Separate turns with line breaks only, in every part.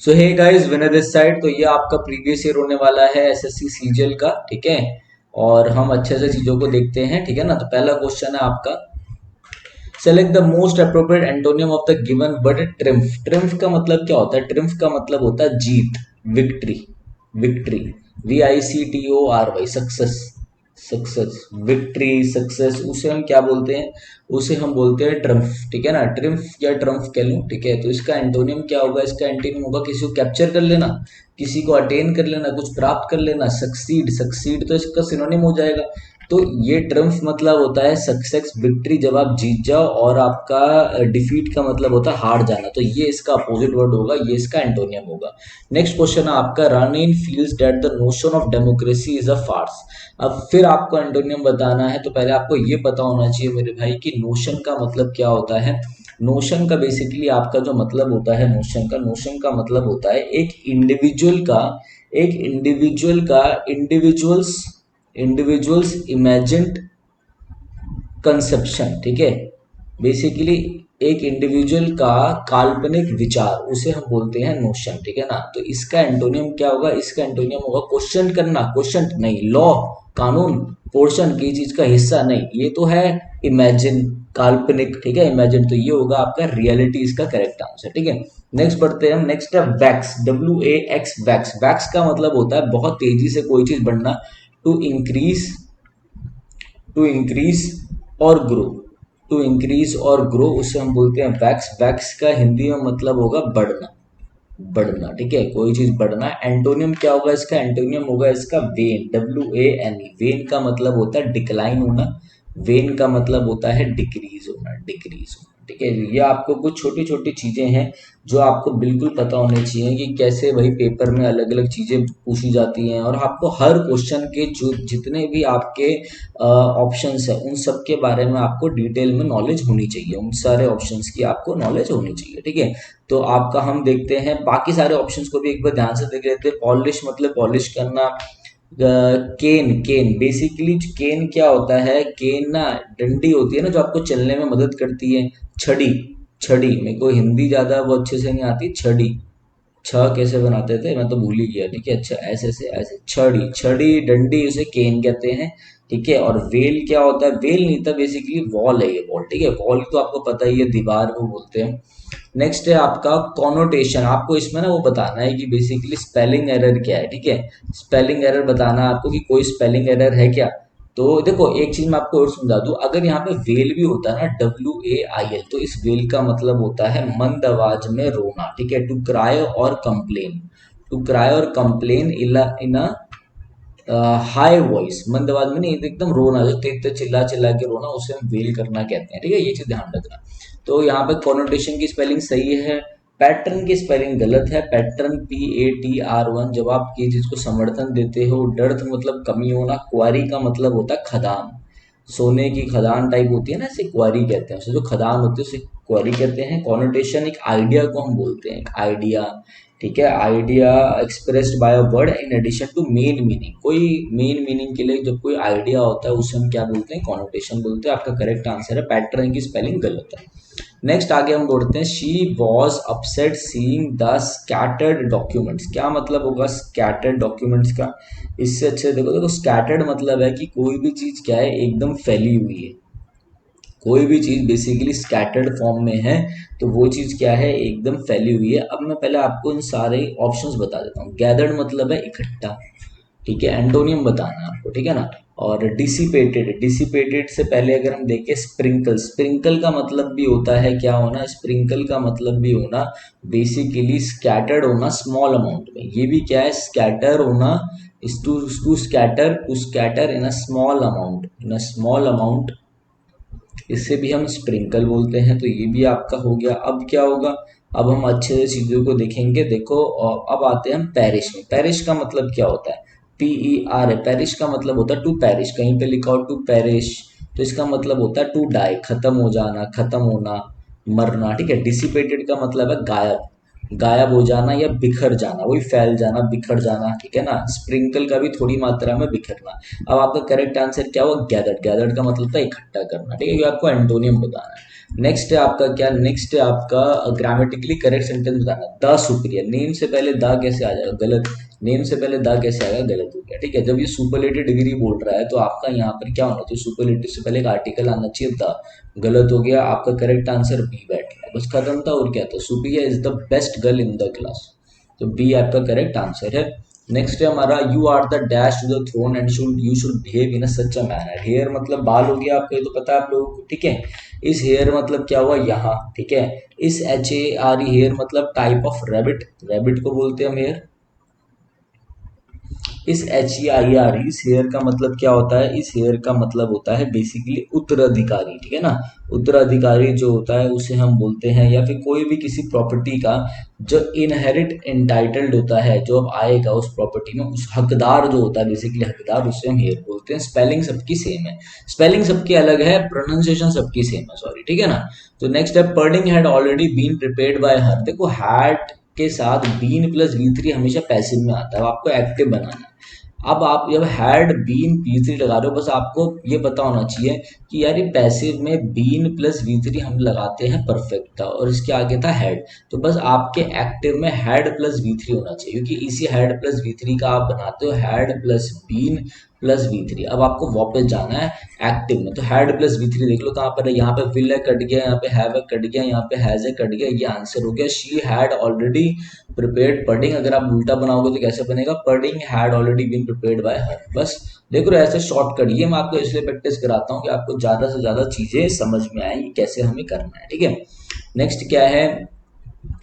So hey guys, winner this side. तो ये आपका प्रीवियस ईयर होने वाला है एसएससी सीजीएल का, ठीक है। और हम अच्छे से चीजों को देखते हैं, ठीक है ना। तो पहला क्वेश्चन है आपका, select the most appropriate antonym of the given word triumph. Triumph का मतलब क्या होता है? ट्रिम्फ का मतलब होता है जीत, victory, victory, VICTORY, success, success, victory, success, उसे हम क्या बोलते हैं? उसे हम बोलते हैं ट्रम्फ, ठीक है ना। ट्रिम्फ या ट्रम्फ कह लूं, ठीक है। तो इसका एंटोनियम क्या होगा? इसका एंटोनियम होगा किसी को कैप्चर कर लेना, किसी को अटेन कर लेना, कुछ प्राप्त कर लेना। सक्सीड, सक्सीड तो इसका सिनोनिम हो जाएगा। तो ये ट्रम्फ मतलब होता है सक्सेस, विक्ट्री, जब आप जीत जाओ। और आपका डिफीट का मतलब होता है हार जाना। तो ये इसका अपोजिट वर्ड होगा, ये इसका एंटोनियम होगा। नेक्स्ट क्वेश्चन है आपका, रानीन feels that the notion of democracy is a farce. अब फिर आपको एंटोनियम बताना है, तो पहले आपको ये पता होना चाहिए मेरे भाई कि नोशन का मतलब क्या होता है। नोशन का बेसिकली आपका जो मतलब होता है, नोशन का मतलब होता है एक इंडिविजुअल का, इंडिविजुअल्स, इमेजिन्ड कंसेप्शन, ठीक है। बेसिकली एक इंडिविजुअल का काल्पनिक विचार, उसे हम बोलते हैं नोशन, ठीक है ना। तो इसका एंटोनियम क्या होगा? इसका एंटोनियम होगा क्वेश्चन करना, क्वेश्चन नहीं, लॉ, कानून, पोर्शन की चीज का हिस्सा नहीं, ये तो है इमेजिन, काल्पनिक, ठीक है, इमेजिन। तो ये होगा आपका रियलिटी, इसका करेक्ट आंसर, ठीक है। नेक्स्ट पढ़ते हैं हम। नेक्स्ट है वैक्स, WAX, वैक्स। वैक्स का मतलब होता है बहुत तेजी से कोई चीज बढ़ना, टू इंक्रीज, टू इंक्रीज और ग्रो, टू इंक्रीज और ग्रो, उसे हम बोलते हैं वैक्स। वैक्स का हिंदी में मतलब होगा बढ़ना, बढ़ना, ठीक है, कोई चीज बढ़ना। एंटोनियम क्या होगा इसका? एंटोनियम होगा इसका वेन, WANE। वेन का मतलब होता है डिक्लाइन होना, वेन का मतलब होता है डिक्रीज होना, डिक्रीज होना, ठीक है। ये आपको कुछ छोटी छोटी चीजें हैं जो आपको बिल्कुल पता होनी चाहिए कि कैसे वही पेपर में अलग अलग चीजें पूछी जाती हैं। और आपको हर क्वेश्चन के जो जितने भी आपके ऑप्शंस है, उन सब के बारे में आपको डिटेल में नॉलेज होनी चाहिए, उन सारे ऑप्शंस की आपको नॉलेज होनी चाहिए, ठीक है। तो आपका हम देखते हैं बाकी सारे ऑप्शंस को भी एक बार ध्यान से देख लेते हैं। पॉलिश मतलब पॉलिश करना। केन, केन बेसिकली केन क्या होता है? केन ना डंडी होती है ना, जो आपको चलने में मदद करती है। छड़ी, छड़ी, मेरे को हिंदी ज्यादा वो अच्छे से नहीं आती। छड़ी, छ कैसे बनाते थे मैं तो भूल ही गया, ठीक है। अच्छा, ऐसे से ऐसे, छड़ी, छड़ी, डंडी, उसे केन कहते हैं, ठीक है। और वेल क्या होता है? वेल नहीं था, बेसिकली वॉल है ये, वॉल, ठीक है। वॉल तो आपको पता ही है, दीवार को बोलते हैं। नेक्स्ट है आपका कॉनोटेशन। आपको इसमें ना वो बताना है कि बेसिकली स्पेलिंग एरर क्या है, ठीक है। स्पेलिंग एरर बताना है आपको कि कोई स्पेलिंग एरर है क्या। तो देखो, एक चीज मैं आपको और समझा दूं, अगर यहाँ पे वेल भी होता है ना, WAIL, तो इस वेल का मतलब होता है मंद आवाज में रोना, ठीक है। टू क्राई और कंप्लेन, टू क्राई और complain in a high voice, मंद आवाज में नहीं, एकदम रोना, जो तेज तेज चिल्ला चिल्ला के रोना, उसे हम वेल करना कहते हैं, ठीक है। ये चीज ध्यान रखना। तो यहाँ पे कॉनोटेशन की स्पेलिंग सही है, पैटर्न की स्पेलिंग गलत है। Pattern PATR1। जब आप ये चीज को समर्थन देते हो, डर्थ मतलब कमी होना, क्वारी का मतलब होता है खदान, सोने की खदान टाइप होती है ना, इसे क्वारी कहते हैं, उसे जो खदान होती है उसे क्वारी कहते हैं। कॉनोटेशन एक आइडिया को हम बोलते हैं, एक आइडिया, ठीक है। Idea expressed by a word in addition to main meaning. कोई मेन मीनिंग के लिए जब कोई आइडिया होता है, उसे हम क्या बोलते हैं? कॉनोटेशन बोलते हैं। आपका करेक्ट आंसर है, पैटर्न की स्पेलिंग गलत है। नेक्स्ट आगे हम बढ़ते हैं। She was upset seeing the scattered documents. क्या मतलब होगा स्कैटर्ड डॉक्यूमेंट्स का? इससे अच्छे देखो, देखो स्कैटर्ड मतलब है कि कोई भी चीज क्या है, एकदम फैली हुई है। कोई भी चीज बेसिकली स्कैटर्ड फॉर्म में है, तो वो चीज क्या है? एकदम फैली हुई है। अब मैं पहले आपको इन सारे ऑप्शंस बता देता हूँ। गैदर्ड मतलब है इकट्ठा, ठीक है। एंटोनियम बताना है आपको, ठीक है ना। और डिसिपेटेड, डिसिपेटेड से पहले अगर हम देखें, स्प्रिंकल, स्प्रिंकल का मतलब भी होता है क्या होना? स्प्रिंकल का मतलब भी होना बेसिकली स्कैटर्ड होना स्मॉल अमाउंट में। ये भी क्या है? स्कैटर होना, is to scatter, to scatter in a small amount, in a small amount, इससे भी हम स्प्रिंकल बोलते हैं। तो ये भी आपका हो गया। अब क्या होगा? अब हम अच्छे से चीजों को देखेंगे। देखो, अब आते हैं हम पेरिश में। पेरिश का मतलब क्या होता है? PER है। पेरिश का मतलब होता है टू पेरिश। कहीं पे लिखा हो टू पेरिश, तो इसका मतलब होता है टू डाई, खत्म हो जाना, खत्म होना, मरना, ठीक है। डिसिपेटेड का मतलब है गायब, गायब हो जाना या बिखर जाना, वही फैल जाना, बिखर जाना, ठीक है ना। स्प्रिंकल का भी थोड़ी मात्रा में बिखरना। अब आपका करेक्ट आंसर क्या हुआ? गैदर्ड। गैदर्ड का मतलब था इकट्ठा करना, ठीक है। ये आपको एंटोनियम बताना है। नेक्स्ट है आपका क्या, नेक्स्ट है आपका ग्रामेटिकली करेक्ट सेंटेंस बताना। द सुपीरियर, नेम से पहले द कैसे आ जाएगा, गलत। नेम से पहले द कैसे आएगा, गलत हो गया, ठीक है। जब ये सुपरलेटिव डिग्री बोल रहा है तो आपका यहाँ पर क्या होना चाहिए, सुपरलेटिव से पहले एक आर्टिकल आना चाहिए द। गलत हो गया, आपका करेक्ट आंसर बी बैठ गया, बस खत्म था। और क्या था, superior is the best girl in the class, तो बी आपका करेक्ट आंसर है। नेक्स्ट है हमारा, you are the dash to the throne and you should behave in such a manner. Hair मतलब बाल हो गया, आपको ये तो पता है आप लोगों को, ठीक है। इस हेयर मतलब क्या हुआ, यहाँ, ठीक है। इस HARE हेयर मतलब टाइप ऑफ रैबिट, रैबिट को बोलते हैं हम हेयर। इस HEIR इस हेयर का मतलब क्या होता है, इस हेयर का मतलब होता है बेसिकली उत्तराधिकारी, ठीक है ना। उत्तराधिकारी जो होता है उसे हम बोलते हैं, या फिर कोई भी किसी प्रॉपर्टी का जो इनहेरिट एंटाइटल्ड होता है, जो अब आएगा उस प्रॉपर्टी में, उस हकदार जो होता है बेसिकली हकदार, उसे हम हेयर बोलते हैं। स्पेलिंग सबकी सेम है, स्पेलिंग सबकी अलग है, प्रोनाउंसिएशन सबकी सेम है, सॉरी, ठीक है ना। तो नेक्स्ट है, pudding had already been prepared by her. देखो हैड के साथ बीन प्लस V3 हमेशा पैसिव में आता है, अब आपको एक्टिव बनाना है। अब आप जब हैड बीन V3 लगा रहे हो, बस आपको ये पता होना चाहिए कि यार ये पैसिव में बीन प्लस V3 हम लगाते हैं परफेक्ट था, और इसके आगे था हैड, तो बस आपके एक्टिव में हैड प्लस V3 होना चाहिए, क्योंकि इसी हैड प्लस V3 का आप बनाते हो had plus been plus V3। अब आपको वापस जाना है एक्टिव में, तो हैड प्लस V3 देख लो कहाँ पर है, यहाँ पे विल है कट गया, यहाँ पे हैव है कट गया, यहाँ पे हैज है कट गया, ये आंसर हो गया। She had already prepared pudding, अगर आप उल्टा बनाओगे तो कैसे बनेगा, pudding had already been prepared by her. बस देख रहे हो, ऐसे शॉर्टकट, ये मैं आपको इसलिए प्रैक्टिस कराता हूँ कि आपको ज़्यादा से ज़्यादा चीज़ें समझ में आए कैसे हमें करना है, ठीक है। नेक्स्ट क्या है,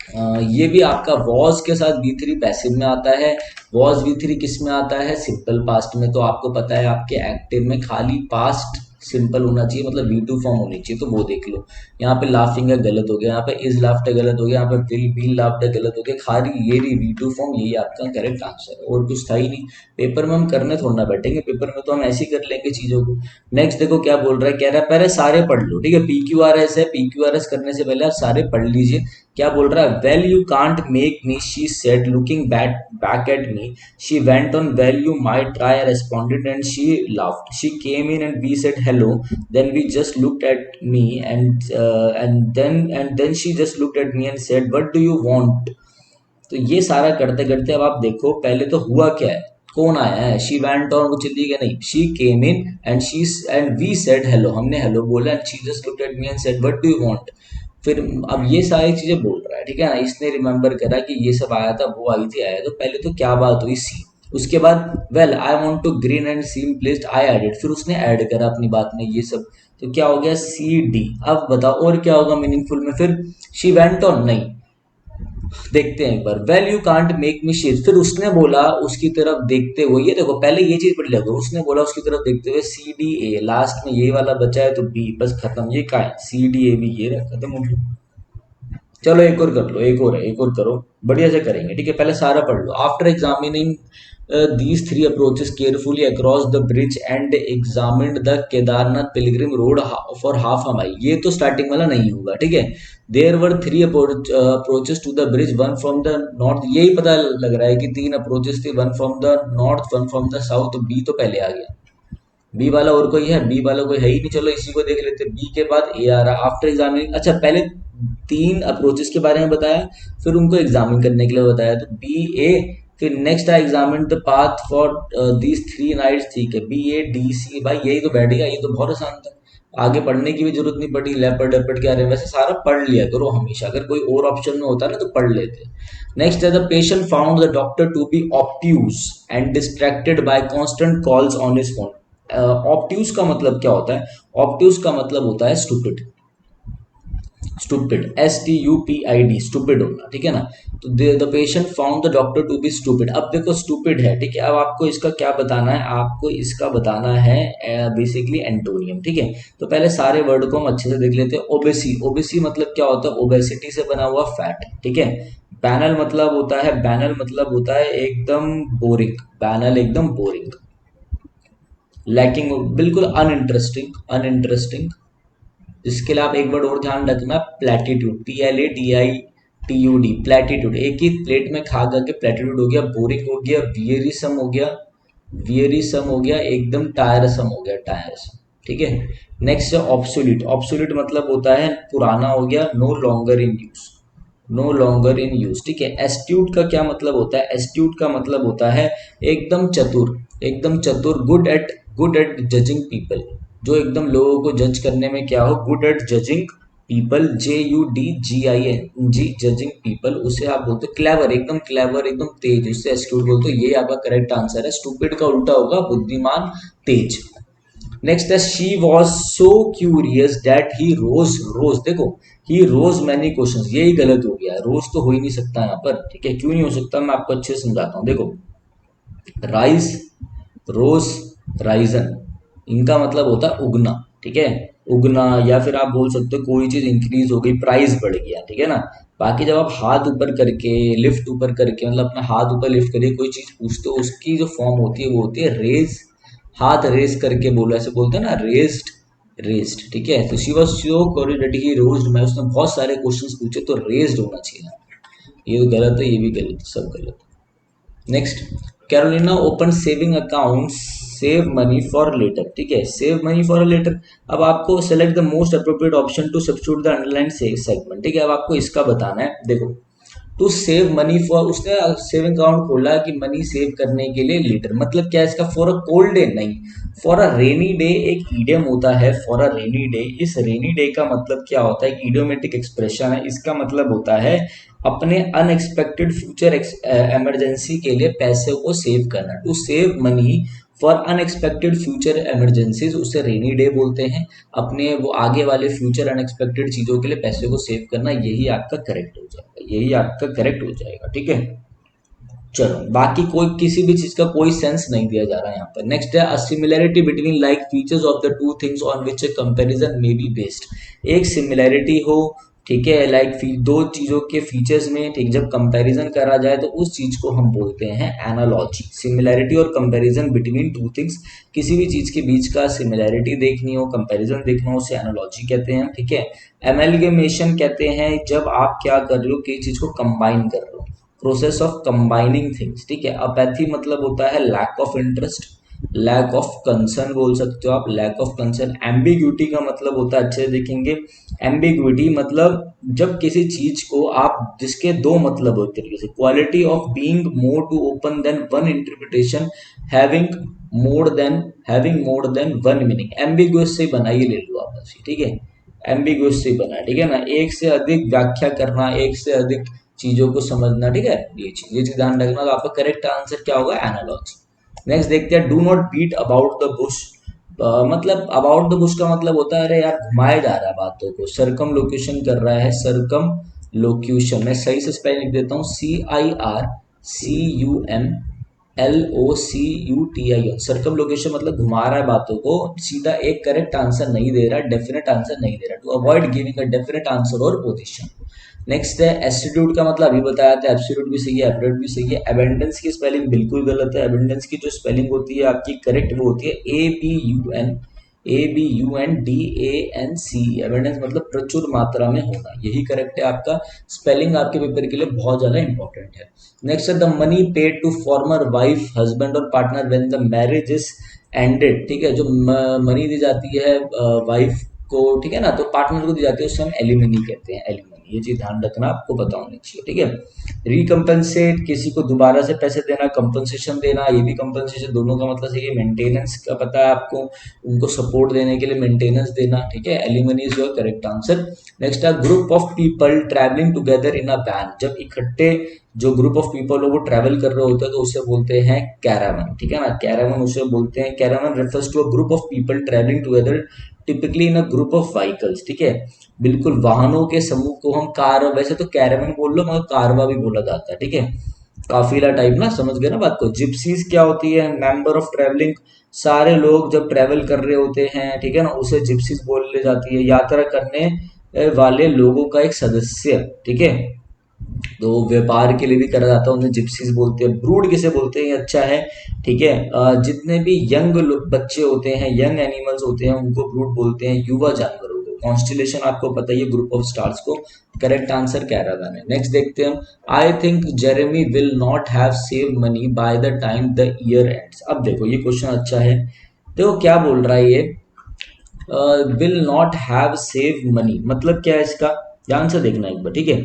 ये भी आपका वॉज के साथ V3 पैसिव में आता है। वॉज V3 किस में आता है, सिंपल पास्ट में, तो आपको पता है आपके एक्टिव में खाली पास्ट सिंपल होना चाहिए, मतलब V2 फॉर्म होनी चाहिए, तो वो देख लो। यहाँ पे लाफिंग है गलत हो गया, यहाँ पे इज लाफ्ड है गलत हो गया, यहाँ पे विल बी लाफ्ड है गलत हो गया, खाली ये V2 फॉर्म, यही आपका करेक्ट आंसर है, और कुछ था ही नहीं। पेपर में हम करने थोड़ा ना बैठेंगे, पेपर में तो हम ऐसे ही कर लेंगे चीजों को। नेक्स्ट देखो क्या बोल रहा है, कह रहा है पहले सारे पढ़ लो, ठीक है। PQRS है, PQRS करने से पहले आप सारे पढ़ लीजिए। क्या बोल रहा है, well you can't make me, she said looking back at me, she went on, well you might try, I responded and she laughed, she came in and we said hello, then we just looked at me and then she just looked at me and said what do you want. तो ये सारा करते करते अब आप देखो पहले तो हुआ क्या है, कौन आया है, शी वेंट ऑन, वो चली गई नहीं, she came in and we said hello, हमने हेलो बोला, and she just looked at me and said what do you want. फिर अब ये सारी चीजें बोल रहा है, ठीक है ना। इसने रिमेंबर करा कि ये सब आया था, वो आई थी, आया, तो पहले तो क्या बात हुई, सी। उसके बाद well I want to green and seem placed, I added, फिर उसने ऐड करा अपनी बात में ये सब, तो क्या हो गया, CD। अब बताओ और क्या होगा मीनिंगफुल में, फिर शी वेंट ऑन, नहीं, देखते हैं एक बार, well you can't make me sheet, फिर उसने बोला उसकी तरफ देखते हुए, ये देखो पहले ये चीज पढ़ लिया, उसने बोला उसकी तरफ देखते हुए, CDA, लास्ट में ये वाला बचा है तो B, बस खत्म, ये का है CDAB, ये रहा, खत्म हो गया। चलो एक और कर लो, एक और है, एक और करो, बढ़िया से करेंगे, ठीक है। पहले सारा पढ़ लो। After examining these three approaches carefully across the bridge and examined the Kedarnath pilgrim road for half a mile, ये तो स्टार्टिंग वाला नहीं होगा, ठीक है। There were three approaches to the bridge, one from the north, यही पता लग रहा है कि तीन अप्रोचेस थे, one from the north, one from the south, तो बी तो पहले आ गया। बी वाला और कोई है, बी वाला कोई है ही नहीं, चलो इसी को देख लेते। बी के बाद ए आ रहा, आफ्टर एग्जामिनिंग, अच्छा पहले तीन अप्रोचेस के बारे में बताया, फिर उनको एग्जामिन करने के लिए बताया, तो B A, फिर next I examine the path for these 3 knights, ठीक है, BADC, भाई यही तो बैठ गया, ये तो बहुत आसान था, आगे पढ़ने की भी जरूरत नहीं पड़ी, लेपर्ड लेपर्ड के आ रहे हैं, वैसे सारा पढ़ लिया करो हमेशा, अगर कोई और ऑप्शन में होता ना तो पढ़ लेते। नेक्स्ट है, the patient found the doctor to be obtuse and distracted by constant calls on his phone. Obtuse का मतलब क्या होता है, ऑप्ट्यूज का मतलब होता है स्टूपिड, स्टूपिड, STUPID, स्टूपिड होना, ठीक है ना। तो the patient found the doctor to be stupid, अब देखो स्टूपिड है, ठीक है, अब आपको इसका क्या बताना है, आपको इसका बताना है बेसिकली एंटोनियम, ठीक है। तो पहले सारे वर्ड को हम अच्छे से देख लेते हैं। ओबेसी, ओबेसी मतलब क्या होता है, ओबेसिटी से बना हुआ फैट, ठीक है। बैनल मतलब होता है, बैनल मतलब होता है एकदम बोरिंग, बैनल एकदम बोरिंग, लैकिंग, बिल्कुल अनइंटरेस्टिंग, अनइंटरेस्टिंग। इसके लिए आप एक वर्ड और ध्यान रखना, प्लेटिट्यूड, PLATITUD, प्लेटिट्यूड, एक ही प्लेट में खा गा के प्लेटिट्यूड हो गया, बोरिंग हो गया, वियरिसम हो गया, वियरिसम हो गया, एकदम टायरसम हो गया, टायरसम, ठीक है। नेक्स्ट है ऑब्सोल्यूट। ऑब्सोल्यूट मतलब होता है पुराना हो गया, no longer in use, no longer in use, ठीक है। एस्ट्यूट का क्या मतलब होता है? एस्ट्यूट का मतलब होता है एकदम चतुर, एकदम चतुर, गुड एट जजिंग पीपल, जो एकदम लोगों को जज करने में क्या हो, good at judging people, JUDGING, judging people, उसे आप बोलते हो क्लेवर, एकदम क्लेवर, एकदम तेज, उससे एस्ट्यूट बोलते हो। ये आपका करेक्ट आंसर है। स्टूपिड का उल्टा होगा बुद्धिमान, तेज। नेक्स्ट है she was so curious that he rose देखो, ही रोज मैनी क्वेश्चन, यही गलत हो गया, रोज तो हो ही नहीं सकता यहाँ पर, ठीक है। क्यों नहीं हो सकता, मैं आपको अच्छे से समझाता हूँ। देखो, राइज, रोज, राइजन, इनका मतलब होता है उगना, ठीक है, उगना। या फिर आप बोल सकते हो कोई चीज इंक्रीज हो गई, प्राइस बढ़ गया, ठीक है ना। बाकी जब आप हाथ ऊपर करके, लिफ्ट ऊपर करके, मतलब अपना हाथ ऊपर लिफ्ट करके कोई चीज पूछते हो, उसकी जो फॉर्म होती है वो होती है रेज, हाथ रेस करके बोलो, ऐसे बोलते हैं ना, रेस्ड, रेस्ड, ठीक है। तो शी वॉज सो क्यूरियस ही रोज्ड, मैं, उसने बहुत सारे क्वेश्चंस पूछे, तो रेज्ड होना चाहिए। ये तो गलत है, ये भी गलत, सब गलत। Next, Carolina open saving account, save money for later, ठीक है, सेव मनी फॉर लेटर। अब आपको select the most appropriate option to substitute the underline segment, ठीक है। अब आपको इसका बताना है। देखो, टू सेव मनी फॉर, उसने सेविंग अकाउंट खोला कि मनी सेव करने के लिए, लीटर मतलब क्या है इसका, फॉर अ कोल्ड डे नहीं, फॉर अ रेनी डे, एक ईडियम होता है फॉर अ रेनी डे। इस रेनी डे का मतलब क्या होता है, ईडियोमेटिक एक्सप्रेशन है, इसका मतलब होता है अपने अनएक्सपेक्टेड फ्यूचर इमरजेंसी के लिए पैसे को सेव करना। To save money for unexpected future emergencies, उसे रेनी डे बोलते हैं। अपने वो आगे वाले फ्यूचर अनएक्सपेक्टेड चीजों के लिए पैसे को सेव करना, यही आपका करेक्ट हो जाएगा, यही आपका करेक्ट हो जाएगा, ठीक है। चलो, बाकी कोई किसी भी चीज का कोई सेंस नहीं दिया जा रहा है यहाँ पर। नेक्स्ट है a similarity between like features of the two things on which a comparison may be based. एक सिमिलैरिटी हो, ठीक है, लाइक दो चीजों के फीचर्स में, ठीक, जब कंपैरिजन करा जाए तो उस चीज को हम बोलते हैं एनालॉजी। सिमिलैरिटी और कंपैरिजन बिटवीन टू थिंग्स, किसी भी चीज के बीच का सिमिलैरिटी देखनी हो, कंपैरिजन देखना हो, उसे एनालॉजी कहते हैं, ठीक है। एमेलगेमेशन कहते हैं जब आप क्या कर रहे हो, किसी चीज को कंबाइन कर रहे हो, प्रोसेस ऑफ कंबाइनिंग थिंग्स, ठीक है। अपैथी मतलब होता है lack of interest, lack of concern बोल सकते हो आप, लैक ऑफ कंसर्न। एम्बिग्यूटी का मतलब होता है, अच्छे से देखेंगे, एम्बिग्यूटी मतलब जब किसी चीज को आप, जिसके दो मतलब होते हैं, जैसे quality of being more to open than one interpretation, having more than one meaning. Ambiguous से बना, ये ले लो आप बस, ठीक है, एम्बिगुअस से बना, ठीक है ना, एक से अधिक व्याख्या करना, एक से अधिक चीजों को समझना, ठीक है, ये चीज ध्यान रखना। तो आपका करेक्ट आंसर क्या होगा, एनालॉजी। नेक्स्ट देखते हैं, do not beat about the bush. मतलब अबाउट द बुश का मतलब होता है अरे यार घुमाया जा रहा है बातों को, सरकम लोकेशन कर रहा है, सरकम लोक्यूशन। मैं सही से स्पेलिंग लिख देता हूँ, CIRCUMLOCUTION, सर्कम लोकेशन मतलब घुमा रहा है बातों को, सीधा एक करेक्ट आंसर नहीं दे रहा, डेफिनेट आंसर नहीं दे रहा। To avoid giving a definite answer और पोजीशन। नेक्स्ट है एब्सोल्यूट का मतलब अभी बताया था, एब्सोल्यूट भी सही है, एब्सोल्यूट भी सही है। एबेंडेंस की स्पेलिंग बिल्कुल गलत है। एबेंडेंस की जो स्पेलिंग होती है आपकी करेक्ट वो होती है ABUNDANCE। एबेंडेंस मतलब प्रचुर मात्रा में होना, यही करेक्ट है आपका। स्पेलिंग आपके पेपर के लिए बहुत ज्यादा इंपॉर्टेंट है। नेक्स्ट है the money paid to former wife, husband और partner when the marriage is ended, ठीक है। जो मनी दी जाती है वाइफ को, ठीक है ना, तो पार्टनर को दी जाती है, उसे हम एलिमनी कहते हैं, एलिमनी। ये चीज ध्यान रखना, आपको पता होनी चाहिए, ठीक है। रिकम्पेंसेट, किसी को दोबारा से पैसे देना, कंपनसेशन देना, ये भी कंपनसेशन, दोनों का मतलब सही है। मेंटेनेंस का पता है आपको, उनको सपोर्ट देने के लिए मेंटेनेंस देना, ठीक है। Alimony is your correct answer. Next है group of people travelling together in a van. जब इकट्ठे जो ग्रुप ऑफ पीपल हो वो ट्रैवल कर रहे होते हैं तो उसे बोलते हैं कैरावन, ठीक है ना, कैरावन उसे बोलते हैं। Caravan refers to a group of people travelling together typically in a group of vehicles, ठीक है। बिल्कुल, वाहनों के समूह को हम कार, वैसे तो कैरावन बोल लो मगर कारवा भी बोला जाता है, ठीक है, काफिला टाइप ना, समझ गए ना बात को। जिप्सीज क्या होती है, मेंबर ऑफ ट्रैवलिंग, सारे लोग जब ट्रैवल कर रहे होते हैं, ठीक है ना, उसे जिप्सीज बोल ले जाती है। यात्रा करने वाले लोगों का एक सदस्य, ठीक है, तो व्यापार के लिए भी करा जाता है, उन्हें जिप्सीज बोलते हैं। ब्रूड किसे बोलते हैं, ये अच्छा है, ठीक है। जितने भी यंग बच्चे होते हैं, यंग एनिमल्स होते हैं, उनको ब्रूड बोलते हैं, युवा जानवरों को। कॉन्स्टिलेशन आपको पता ही है, ग्रुप ऑफ स्टार्स को। करेक्ट आंसर कैरावन है। नेक्स्ट देखते हैं हम, I think Jeremy will not have save money by the time the year ends. अब देखो ये क्वेश्चन अच्छा है, देखो क्या बोल रहा है ये, will not have save money, मतलब क्या है इसका, ध्यान से देखना एक बार, ठीक है।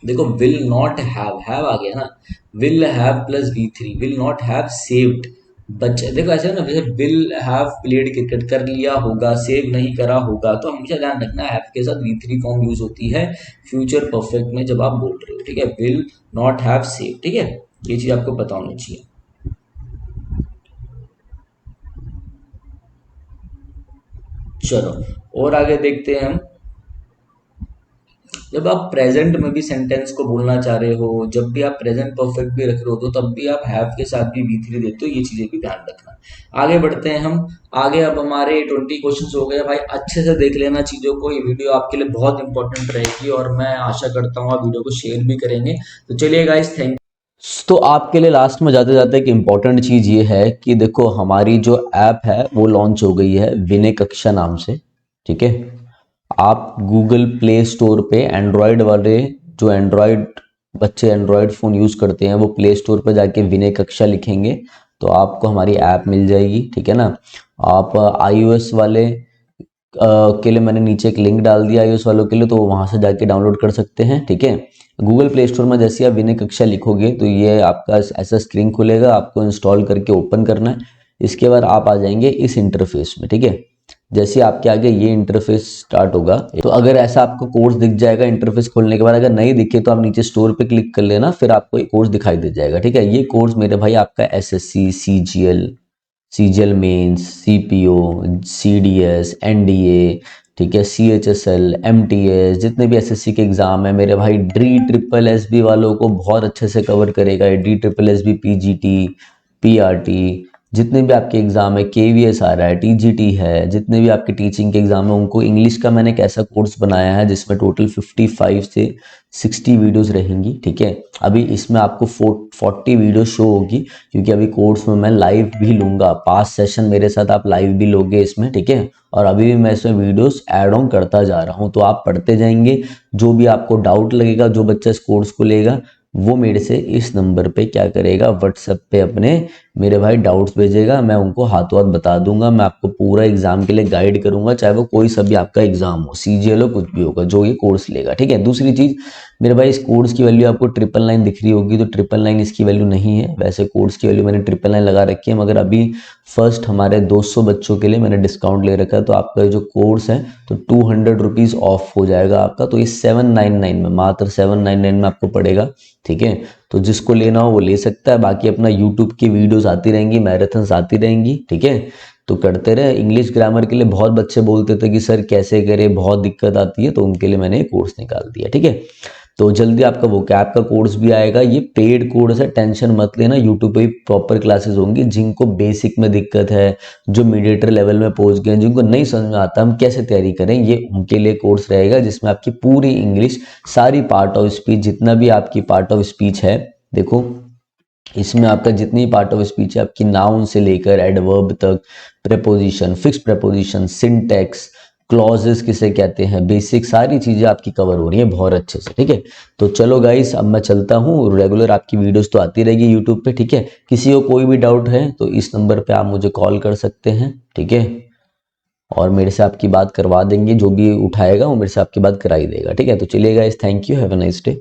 देखो विल नॉट हैव आ गया ना, will have plus V3, will not have saved, बच्चे देखो ऐसे है ना, जैसे विल हैव प्लेड क्रिकेट, कर लिया होगा, सेव नहीं करा होगा, तो हमेशा ध्यान रखना हैव के साथ V3 फॉर्म यूज होती है फ्यूचर परफेक्ट में जब आप बोल रहे हो, ठीक है। विल नॉट हैव सेव, ठीक है, ये चीज आपको पता होनी चाहिए। चलो और आगे देखते हैं हम। जब आप प्रेजेंट में भी सेंटेंस को बोलना चाह रहे हो, जब भी आप प्रेजेंट परफेक्ट भी रख रहे हो, तो तब भी आप हैव के साथ भी V3 देते हो, ये चीजें भी ध्यान रखना। आगे बढ़ते हैं हम। आगे अब हमारे 20 क्वेश्चंस हो गए भाई, अच्छे से देख लेना चीजों को, ये वीडियो आपके लिए बहुत इंपॉर्टेंट रहेगी और मैं आशा करता हूँ आप वीडियो को शेयर भी करेंगे। तो चलिए गाइस, थैंक। तो आपके लिए लास्ट में जाते जाते एक इम्पॉर्टेंट चीज़ ये है कि देखो हमारी जो ऐप है वो लॉन्च हो गई है विनय कक्षा नाम से, ठीक है। आप गूगल प्ले स्टोर पे एंड्रॉयड वाले, जो एंड्रॉयड बच्चे एंड्रॉयड फ़ोन यूज़ करते हैं, वो प्ले स्टोर पे जाके विनय कक्षा लिखेंगे तो आपको हमारी ऐप मिल जाएगी, ठीक है ना। आप iOS वाले के लिए मैंने नीचे एक लिंक डाल दिया iOS वालों के लिए, तो वहाँ से जाके डाउनलोड कर सकते हैं, ठीक है। गूगल प्ले स्टोर में जैसे आप विनय कक्षा लिखोगे तो ये आपका ऐसा स्क्रीन खुलेगा, आपको इंस्टॉल करके ओपन करना है। इसके बाद आप आ जाएंगे इस इंटरफेस में, ठीक है। जैसे आपके आगे ये इंटरफेस स्टार्ट होगा, तो अगर ऐसा आपको कोर्स दिख जाएगा इंटरफेस खोलने के बाद, अगर नहीं दिखे तो आप नीचे स्टोर पे क्लिक कर लेना, फिर आपको एक कोर्स दिखाई दे जाएगा, ठीक है। ये कोर्स मेरे भाई आपका SSC, CGL mains, CPO, CDS, NDA, ठीक है, CHSL, MTS, जितने भी SSC के एग्जाम है मेरे भाई, DSSB वालों को बहुत अच्छे से कवर करेगा। DSSB, PGT, PRT, जितने भी आपके एग्जाम है, KVS आ रहा है, TGT है, जितने भी आपके टीचिंग के एग्जाम है उनको इंग्लिश का मैंने एक ऐसा कोर्स बनाया है जिसमें टोटल 55 से 60 वीडियोस रहेंगी, ठीक है। अभी इसमें आपको 40 वीडियो शो होगी, क्योंकि अभी कोर्स में मैं लाइव भी लूंगा, 5 सेशन मेरे साथ आप लाइव भी लोगे इसमें, ठीक है। और अभी भी मैं इसमें वीडियोस ऐड ऑन करता जा रहा हूँ, तो आप पढ़ते जाएंगे। जो भी आपको डाउट लगेगा, जो बच्चा इस कोर्स को लेगा वो मेरे से इस नंबर पे क्या करेगा, व्हाट्सएप पे अपने मेरे भाई डाउट्स भेजेगा, मैं उनको हाथों हाथ बता दूंगा। मैं आपको पूरा एग्जाम के लिए गाइड करूंगा, चाहे वो कोई सा भी आपका एग्जाम हो, CGL हो, कुछ भी होगा, जो ये कोर्स लेगा, ठीक है। दूसरी चीज मेरे भाई, इस कोर्स की वैल्यू आपको 999 दिख रही होगी, तो 999 इसकी वैल्यू नहीं है। वैसे कोर्स की वैल्यू मैंने 999 लगा रखी है, मगर अभी फर्स्ट हमारे 200 बच्चों के लिए मैंने डिस्काउंट ले रखा है, तो आपका जो कोर्स है तो 200 रुपीज़ ऑफ हो जाएगा आपका, तो ये 799 में, मात्र 799 में आपको पड़ेगा, ठीक है। तो जिसको लेना हो वो ले सकता है। बाकी अपना यूट्यूब की वीडियोस आती रहेंगी, मैराथन्स आती रहेंगी, ठीक है। तो करते रहे। इंग्लिश ग्रामर के लिए बहुत बच्चे बोलते थे कि सर कैसे करें, बहुत दिक्कत आती है, तो उनके लिए मैंने कोर्स निकाल दिया, ठीक है। तो जल्दी आपका वोकैब का कोर्स भी आएगा, ये पेड कोर्स है, टेंशन मत लेना। यूट्यूब पे भी प्रॉपर क्लासेस होंगी। जिनको बेसिक में दिक्कत है, जो मीडिएटर लेवल में पहुंच गए, जिनको नहीं समझ में आता हम कैसे तैयारी करें, ये उनके लिए कोर्स रहेगा, जिसमें आपकी पूरी इंग्लिश, सारी पार्ट ऑफ स्पीच, जितना भी आपकी पार्ट ऑफ स्पीच है, देखो इसमें आपका जितनी पार्ट ऑफ स्पीच है, आपकी नाउन से लेकर एडवर्ब तक, preposition, fix preposition, syntax, clauses किसे कहते हैं, बेसिक सारी चीजें आपकी कवर हो रही है बहुत अच्छे से, ठीक है। तो चलो गाइस, अब मैं चलता हूँ। रेगुलर आपकी वीडियोस तो आती रहेगी यूट्यूब पे, ठीक है। किसी को कोई भी डाउट है तो इस नंबर पे आप मुझे कॉल कर सकते हैं, ठीक है। और मेरे से आपकी बात करवा देंगे, जो भी उठाएगा वो मेरे से आपकी बात कराई देगा, ठीक है। तो चलिए guys, thank you, have a nice day.